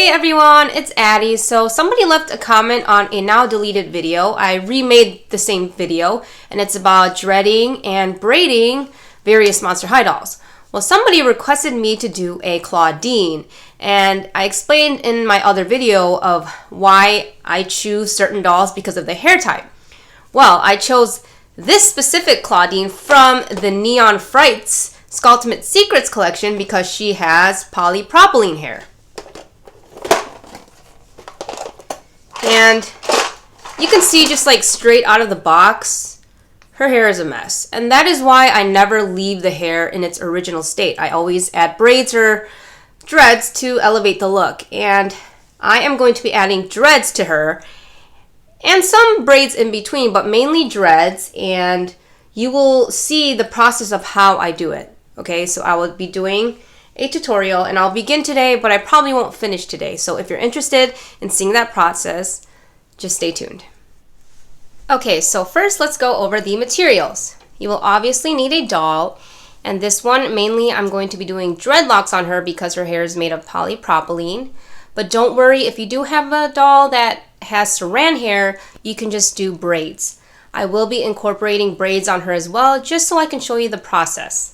Hey everyone, it's Addie. So somebody left a comment on a now deleted video. I remade the same video and it's about dreading and braiding various Monster High dolls. Well, somebody requested me to do a Clawdeen, and I explained in my other video of why I choose certain dolls because of the hair type. Well, I chose this specific Clawdeen from the Neon Frights Skulltimate Secrets collection because she has polypropylene hair. And you can see just like straight out of the box, her hair is a mess. And that is why I never leave the hair in its original state. I always add braids or dreads to elevate the look. And I am going to be adding dreads to her and some braids in between, but mainly dreads. And you will see the process of how I do it. Okay, so I will be doing a tutorial and I'll begin today, but I probably won't finish today. So if you're interested in seeing that process, just stay tuned. Okay, so first let's go over the materials. You will obviously need a doll, and this one mainly I'm going to be doing dreadlocks on her because her hair is made of polypropylene. But don't worry, if you do have a doll that has saran hair, you can just do braids. I will be incorporating braids on her as well, just so I can show you the process.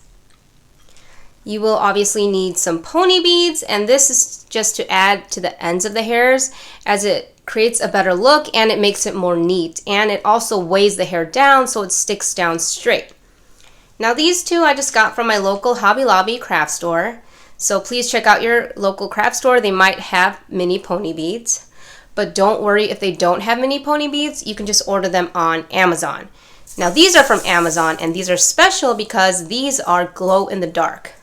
You will obviously need some pony beads, and this is just to add to the ends of the hairs as it creates a better look and it makes it more neat, and it also weighs the hair down so it sticks down straight. Now these two I just got from my local Hobby Lobby craft store, so please check out your local craft store. They might have mini pony beads, but don't worry if they don't have mini pony beads, you can just order them on Amazon. Now these are from Amazon, and these are special because these are glow in the dark.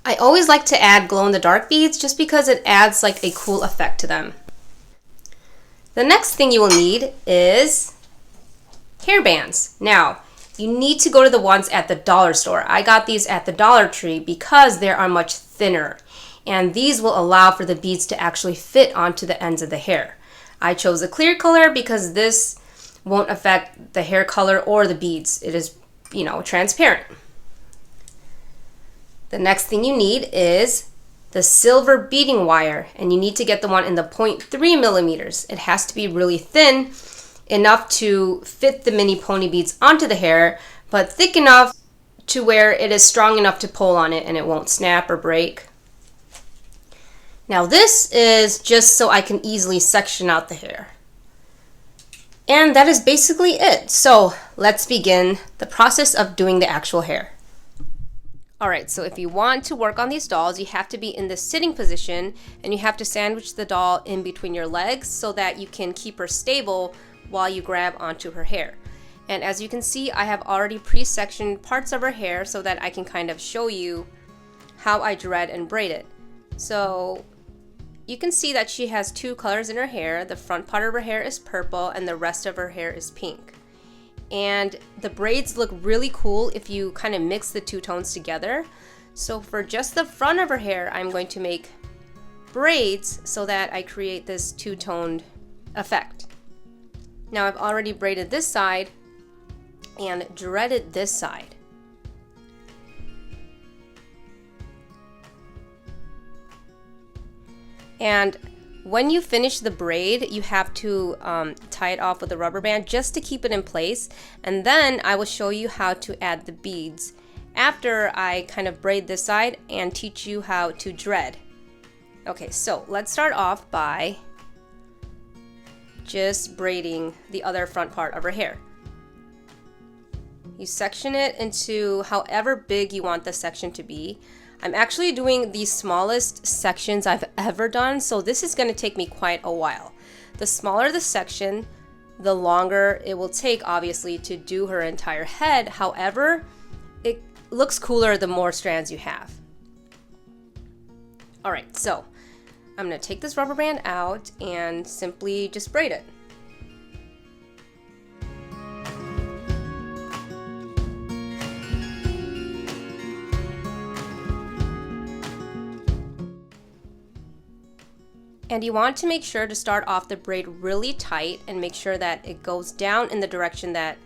I always like to add glow-in-the-dark beads just because it adds like a cool effect to them. The next thing you will need is hair bands. Now, you need to go to the ones at the dollar store. I got these at the Dollar Tree because they are much thinner, and these will allow for the beads to actually fit onto the ends of the hair. I chose a clear color because this won't affect the hair color or the beads. It is, transparent. The next thing you need is the silver beading wire, and you need to get the one in the 0.3 millimeters. It has to be really thin, enough to fit the mini pony beads onto the hair, but thick enough to where it is strong enough to pull on it and it won't snap or break. Now this is just so I can easily section out the hair. And that is basically it. So let's begin the process of doing the actual hair. Alright, so if you want to work on these dolls, you have to be in the sitting position and you have to sandwich the doll in between your legs so that you can keep her stable while you grab onto her hair. And as you can see, I have already pre-sectioned parts of her hair so that I can kind of show you how I dread and braid it. So you can see that she has two colors in her hair. The front part of her hair is purple and the rest of her hair is pink. And the braids look really cool if you kind of mix the two tones together. So for just the front of her hair, I'm going to make braids so that I create this two-toned effect. Now I've already braided this side and dreaded this side. And when you finish the braid, you have to tie it off with a rubber band just to keep it in place. And then I will show you how to add the beads after I kind of braid this side and teach you how to dread. Okay, so let's start off by just braiding the other front part of her hair. You section it into however big you want the section to be. I'm actually doing the smallest sections I've ever done, so this is going to take me quite a while. The smaller the section, the longer it will take, obviously, to do her entire head. However, it looks cooler the more strands you have. Alright, so I'm going to take this rubber band out and simply just braid it. And you want to make sure to start off the braid really tight and make sure that it goes down in the direction that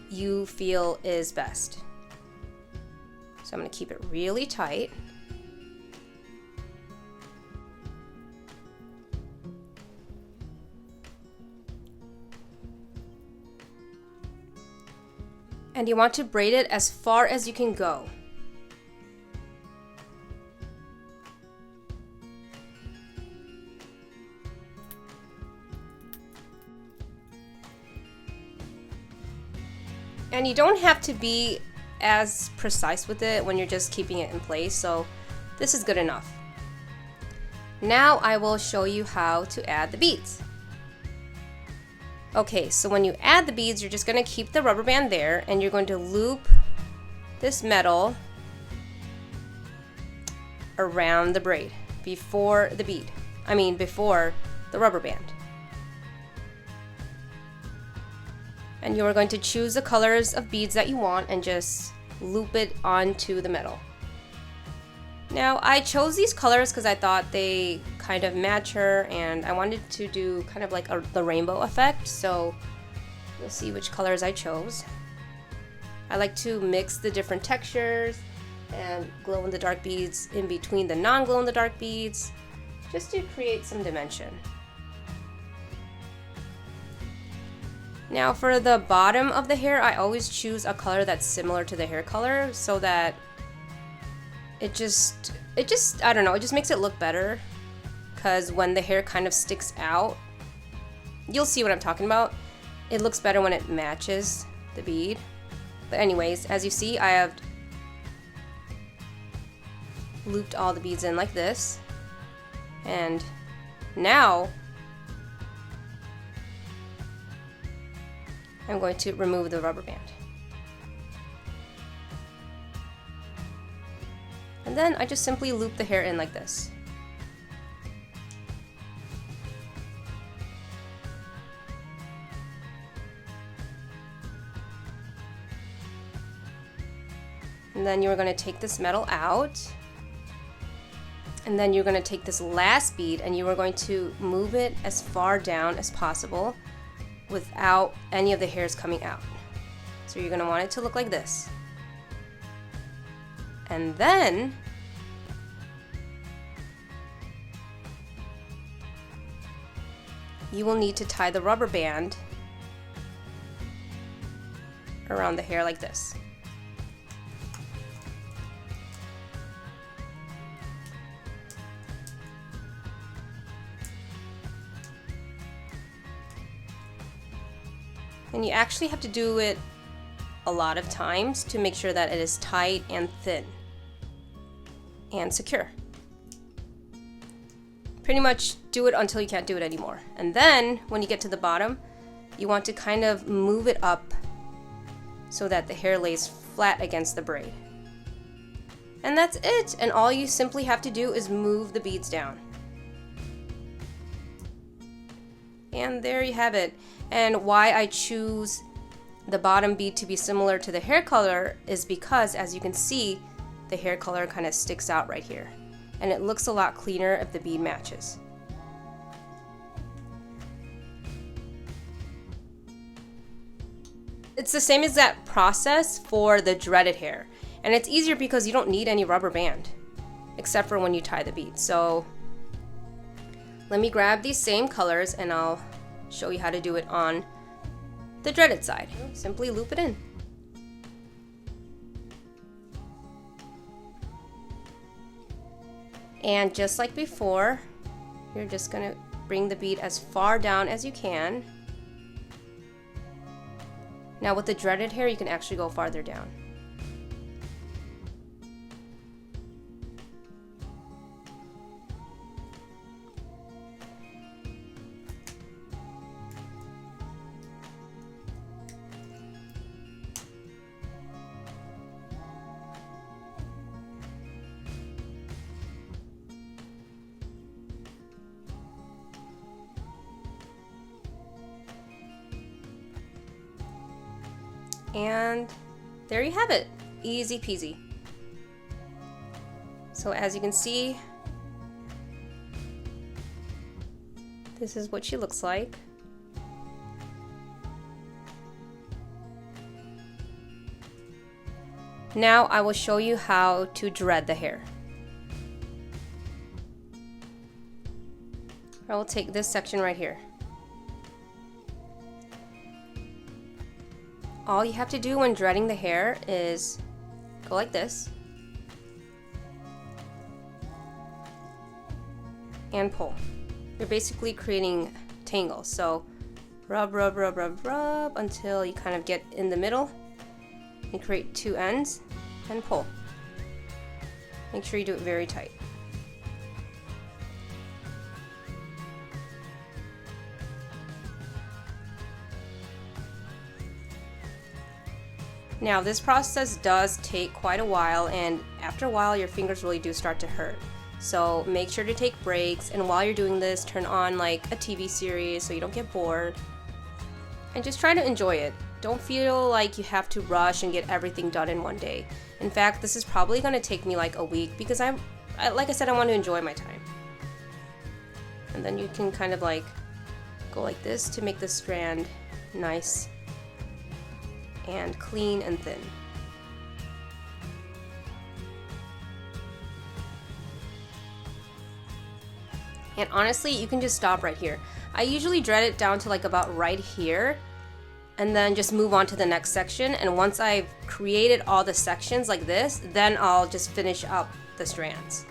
you feel is best. So I'm going to keep it really tight. And you want to braid it as far as you can go. And you don't have to be as precise with it when you're just keeping it in place, so this is good enough. Now I will show you how to add the beads. Okay, so when you add the beads, you're just going to keep the rubber band there, and you're going to loop this metal around the braid before the bead. Before the rubber band. And you are going to choose the colors of beads that you want and just loop it onto the metal. Now I chose these colors because I thought they kind of match her, and I wanted to do kind of like the rainbow effect, so you'll see which colors I chose. I like to mix the different textures and glow-in-the-dark beads in between the non-glow-in-the-dark beads, just to create some dimension. Now for the bottom of the hair, I always choose a color that's similar to the hair color so that it just I don't know, it just makes it look better, because when the hair kind of sticks out, you'll see what I'm talking about. It looks better when it matches the bead. But anyways, as you see, I have looped all the beads in like this, and now I'm going to remove the rubber band. And then I just simply loop the hair in like this. And then you're going to take this metal out. And then you're going to take this last bead and you are going to move it as far down as possible without any of the hairs coming out. So you're going to want it to look like this. And then you will need to tie the rubber band around the hair like this. And you actually have to do it a lot of times to make sure that it is tight and thin and secure. Pretty much do it until you can't do it anymore. And then when you get to the bottom, you want to kind of move it up so that the hair lays flat against the braid. And that's it. And all you simply have to do is move the beads down. And there you have it. And why I choose the bottom bead to be similar to the hair color is because, as you can see, the hair color kind of sticks out right here. And it looks a lot cleaner if the bead matches. It's the same exact process for the dreaded hair. And it's easier because you don't need any rubber band, except for when you tie the bead. So let me grab these same colors and I'll show you how to do it on the dreaded side. Simply loop it in. And just like before, you're just gonna bring the bead as far down as you can. Now with the dreaded hair, you can actually go farther down. And there you have it, easy peasy. So as you can see, this is what she looks like. Now I will show you how to dread the hair. I will take this section right here. All you have to do when dreading the hair is go like this and pull. You're basically creating tangles. So rub, rub, rub, rub, rub until you kind of get in the middle and create two ends and pull. Make sure you do it very tight. Now this process does take quite a while, and after a while your fingers really do start to hurt. So make sure to take breaks, and while you're doing this, turn on like a TV series so you don't get bored. And just try to enjoy it. Don't feel like you have to rush and get everything done in one day. In fact, this is probably going to take me like a week because like I said, I want to enjoy my time. And then you can kind of like go like this to make the strand nice and clean and thin. And honestly, you can just stop right here. I usually dread it down to like about right here and then just move on to the next section. And once I've created all the sections like this, then I'll just finish up the strands.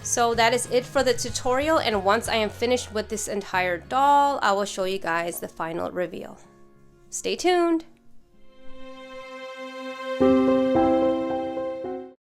So that is it for the tutorial, and once I am finished with this entire doll, I will show you guys the final reveal. Stay tuned!